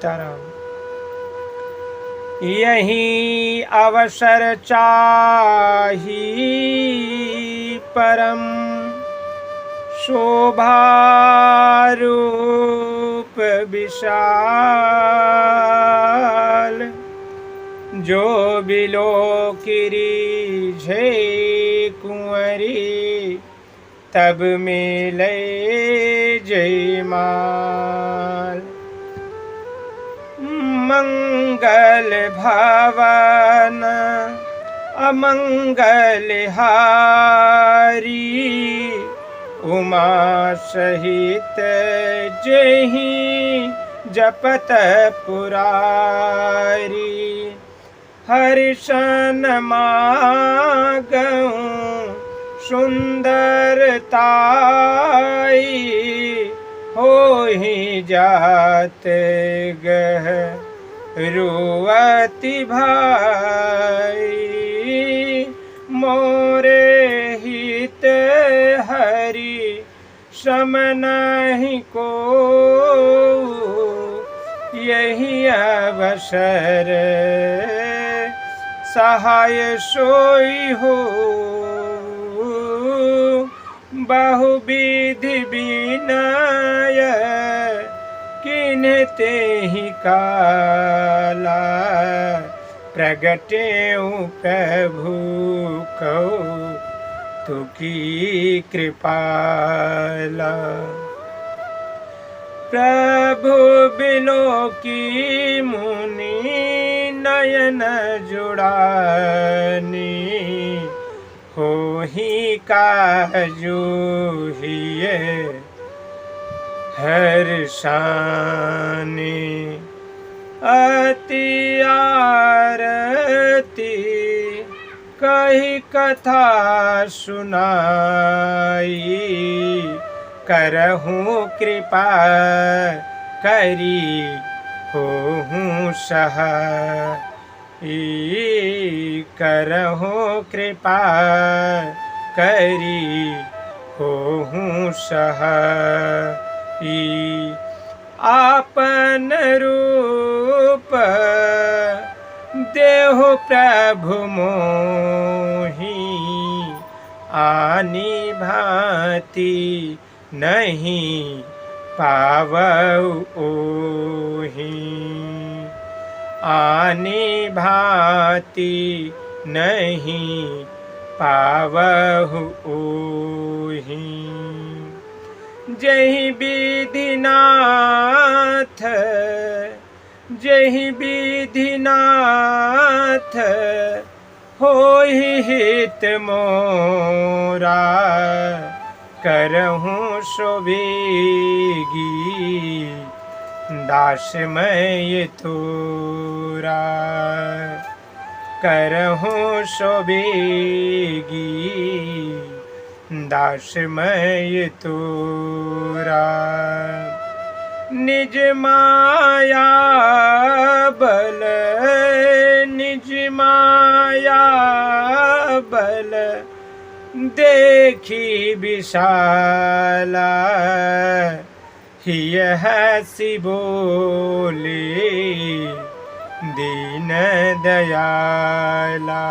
सीताराम। यही अवसर चाही परम शोभारूप विशाल, जो बिलोकिरी झे कुंवरी तब मिले जयमाल। मंगल भवन अमंगल हारी, उमा सहित जेहि जपत पुरारी। हर्षन मागऊं सुंदरताई, होहि जात गह रुवति भाई। मोरे हित हरि सम नहीं को, यही अवसर सहाय सोई हो। बहुविधि विनय किन्ह तेहि काला, प्रगटेउ प्रभु कौतुकी कृपाला। प्रभु बिलोकी मुनि नयन जुड़ानी, होहि काजू हिये हर्षानी। अति आरती कही कथा सुनाई, करहूँ कृपा करी होहूँ सहाई। करहूँ कृपा करी होहूँ सहाई। आपन रूप देहु प्रभु मोहि, आनी भांति नहीं पावऊ ओहि। आनी भांति नहीं पावहु ओहि। जहि विधिनाथ जहि विधिनाथ, होहि हित मोरा। करहूँ सोबेगी दास मैं तोरा। करहूँ सोबेगी दास मैं तोरा। निज माया बल निज माया बल, देखी विशाला। हिय हँसी बोले दीन दयाला।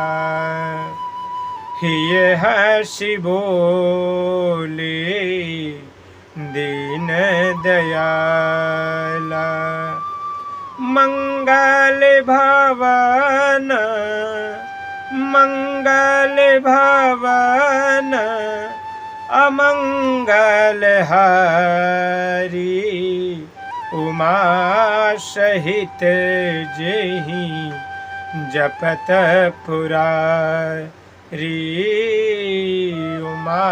हिय हँसी बोले दीन दयाला। मंगल भवन मंगल भवन अमंगल हारी, उमा सहित जेहि जपत पुरारी। उमा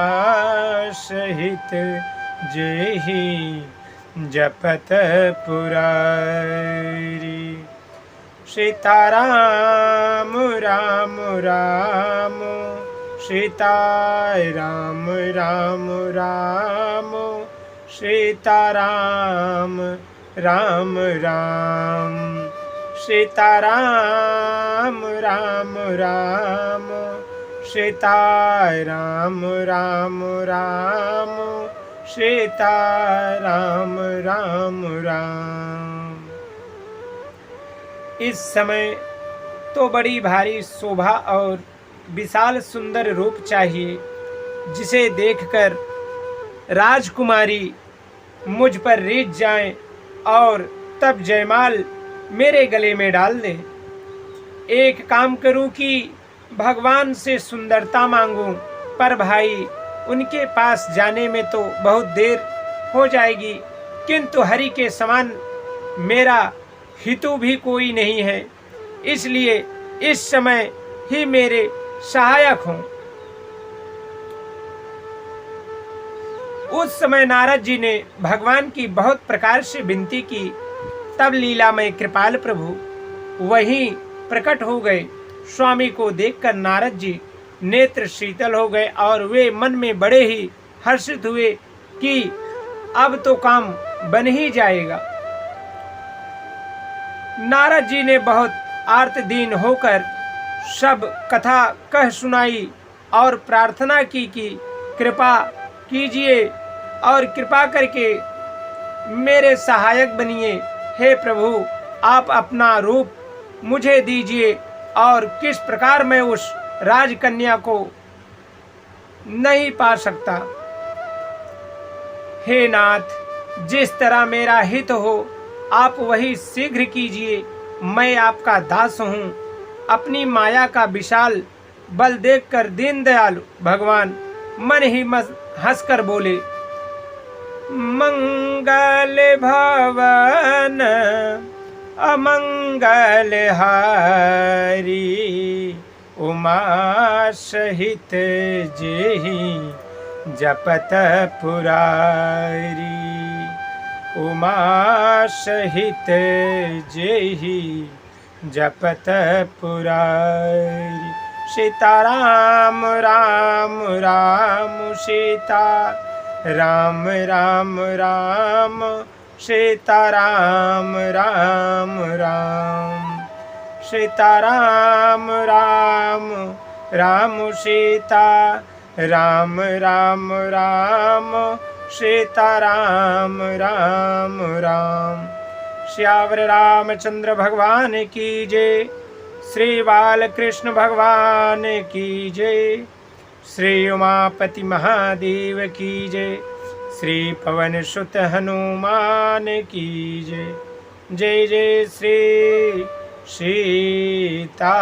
सहित जेहि जपत पुरारी। सीताराम राम राम सीताराम राम राम, सीताराम राम राम। सीताराम राम राम सीताराम राम राम, सीताराम राम राम। इस समय तो बड़ी भारी शोभा और विशाल सुंदर रूप चाहिए, जिसे देखकर राजकुमारी मुझ पर रीझ जाए और तब जयमाल मेरे गले में डाल दे। एक काम करूं कि भगवान से सुंदरता मांगूं, पर भाई उनके पास जाने में तो बहुत देर हो जाएगी, किंतु हरि के समान मेरा हितु भी कोई नहीं है, इसलिए इस समय ही मेरे सहायक हों। उस समय नारद जी ने भगवान की बहुत प्रकार से विनती की, तब लीलामय कृपाल प्रभु वहीं प्रकट हो गए। स्वामी को देखकर नारद जी नेत्र शीतल हो गए और वे मन में बड़े ही हर्षित हुए कि अब तो काम बन ही जाएगा। नारद जी ने बहुत आर्तदीन होकर सब कथा कह सुनाई और प्रार्थना की कि कृपा कीजिए और कृपा करके मेरे सहायक बनिए। हे प्रभु, आप अपना रूप मुझे दीजिए और किस प्रकार मैं उस राजकन्या को नहीं पा सकता। हे नाथ, जिस तरह मेरा हित हो आप वही शीघ्र कीजिए। मैं आपका दास हूँ। अपनी माया का विशाल बल देखकर दीन दयालु भगवान मन ही हंसकर बोले, मंगल भवन अमंगल हारी, उमा सहित जेहि जपत पुरारी। उमा सहित जेहि जपत पुरारी। सीताराम राम राम सीता राम राम राम सीताराम राम राम। सीताराम राम राम सीता राम राम राम सीताराम राम राम। श्यावर रामचंद्र भगवान की जय। श्री बालकृष्ण भगवान की जय। श्री उमापति महादेव की जय। श्री पवन सुत हनुमान की जय। जय जय श्री सीताराम।